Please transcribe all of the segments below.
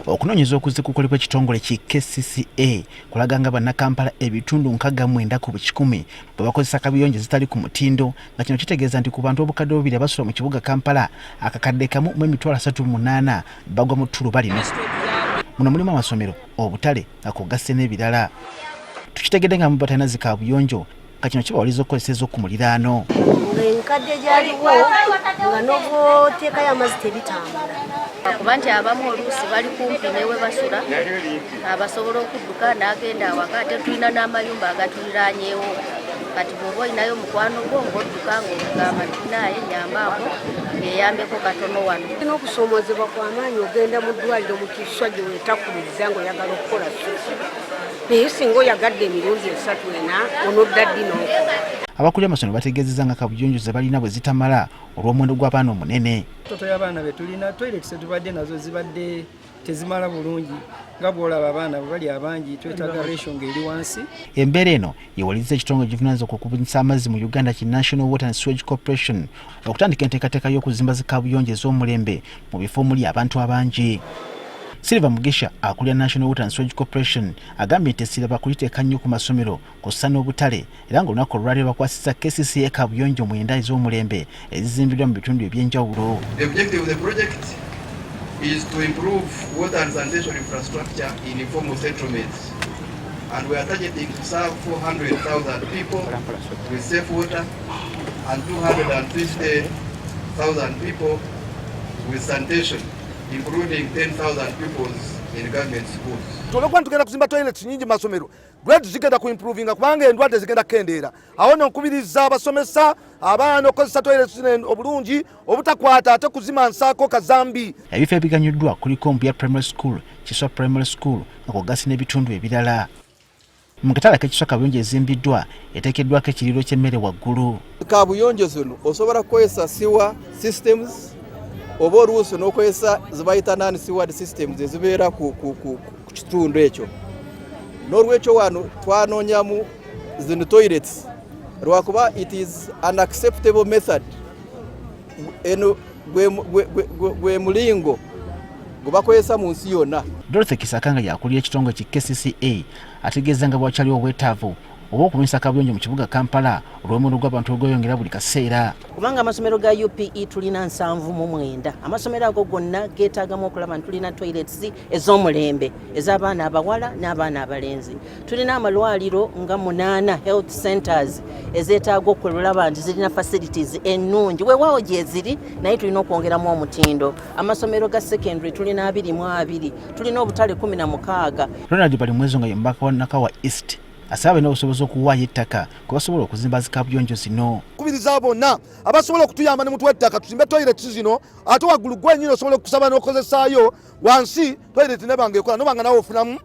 Okunoonyeza okuzikukolebwa ekitongole ki KCCA kulaga nga bannakampala ebitundu 69 ku 100 bwe bakozesa kaabuyonjo zitali ku mutindo, nga kino kitegeeza nti ku bantu obukadde 2 abasula mu kibuga Kampala akakadde kamu mu emitwalo 38 bagwa mu ttuluba lino. Muno mulimu amasomero, obutale akogasse n'ebirala. Tukitegedde nga mubatalina zi kaabuyonjo nga kino kibawaliza okukozesa ez'okumuliraano. Enkadde gyaliwo nga n'obuteekayo amazzi tebitambula. Kuba nti abamu oluusi bali kumpi newe basula abasobola okudduka n'agenda awaka ate tulina n'amayumba agatuliraanyeewo. Kati bw'oba olinayo mukwano gwo ng'odduka ng'ogamba naye nyambaako ng'eyambeko katono wano. N'okusoomozebwa kw'amaanyi ogenda mu ddwaliro mu kiswa gye weetakuliriza ng'oyagala okukola naye singa oyagadde emirundi 3-4 onodda ddi n'okola. Abakulira amasomero bategeezezza nga kaabuyonjo ze balina bwe zitamala olw'omuwendo gw'abaana omunene. Toto y'abaana be tulina toilets tubadde nazo zibadde tezimala bulungi nga bw'olaba abaana bwe bali abangi twetaaga ratio ng'eri wansi. Embeera eno yewaliriza ekitongole ekivunanyizibwa ku kubunyisa amazzi mu Uganda ki National Water and Sewerage Corporation okutandika enteekateeka y'okuzimba zi kaabuyonjo ez'omulembe mu bifo omuli abantu abangi. Silver Mugisha akulira National Water and Sewerage Corporation agambye nti essira bakuliteeka nnyo ku masomero kw'ossa n'obutale era ng'olunaku olwaleero bakwasiza KCCA kaabuyonjo 9 ez'omulembe ezizimbiddwa mu bitundu eby'enjawulo. The objective of the project is to improve water and sanitation infrastructure in informal settlements, and we are targeting to serve 400,000 people with safe water and 250,000 people with sanitation, including 10,000 pupils in government schools. Tolokwa tugenda kuzimba toilets nyingi masomero. Grade zigenda ku improvinga kubanga endwadde zigenda kendeera. Awo nkubiriza abasomesa abaana okozesa toilets obulungi obutakwata ate kuzima nsaako kazambi. Ebifo ebiganyuddwa kuliko Mbuya Primary School, Kiswa Primary School nakogasi n'ebitundu ebirala. Mu katale k'ekiswa kaabuyonjo ezimbiddwa eteekeddwako ekiriro ky'emmere waggulu. Kaabuyonjo zino osobola kukozesa sewer systems oba oluusi n'okozesa zibayita non-sewered systems ezibeera ku kitundu ekyo. N'olwekyo wano twanoonyamu zino toilets lwakuba it is an acceptable method eno gwe mulingo gwe bakozesa mu nsi yonna. Dorothy Kisakanga yakulira ekitongole ki KCCA ategeeza nga bwakyaliwo obwetaavu oba okubunyisa kaabuyonjo mu kibuga Kampala olw'omuwendo gw'abantu ogweyongera buli kaseera. Kubanga amasomero ga UPE tulina 79. Amasomero ago gonna geetaagamu okulaba nti tulina toilets ez'omulembe ez'abaana abawala n'abaana abalenzi. Tulina amalwaliro nga 8 health centers ezeetaaga okulaba nti zirina facilities ennungi. Weewaawo gye ziri naye tulina okwongeramu omutindo. Amasomero ga secondary tulina 22. Tulina obutale 16. Ronald Balimwezo nga ye mbaka wa Nakawa East asaba n'obusobozi okuwaayo ettaka kwe basobola okuzimba zi kaabuyonjo zino. Kubiriza bonna abasobola okutuyamba ne mutuwa ettaka tuzimbe toilets zino ate waggulu gwennyini osobola okusaba n'okozesaayo wansi toilet ne bange ekola nobanga nawe ofunamu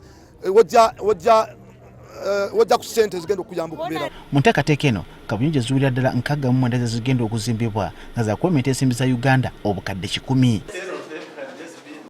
wajja ku ssente zigenda okuyamba okubeera. Mu nteekateeka eno kaabuyonjo ziwulira ddala 69 zigenda okuzimbibwa nga za gavumenti ensimbi za Uganda obukadde 10.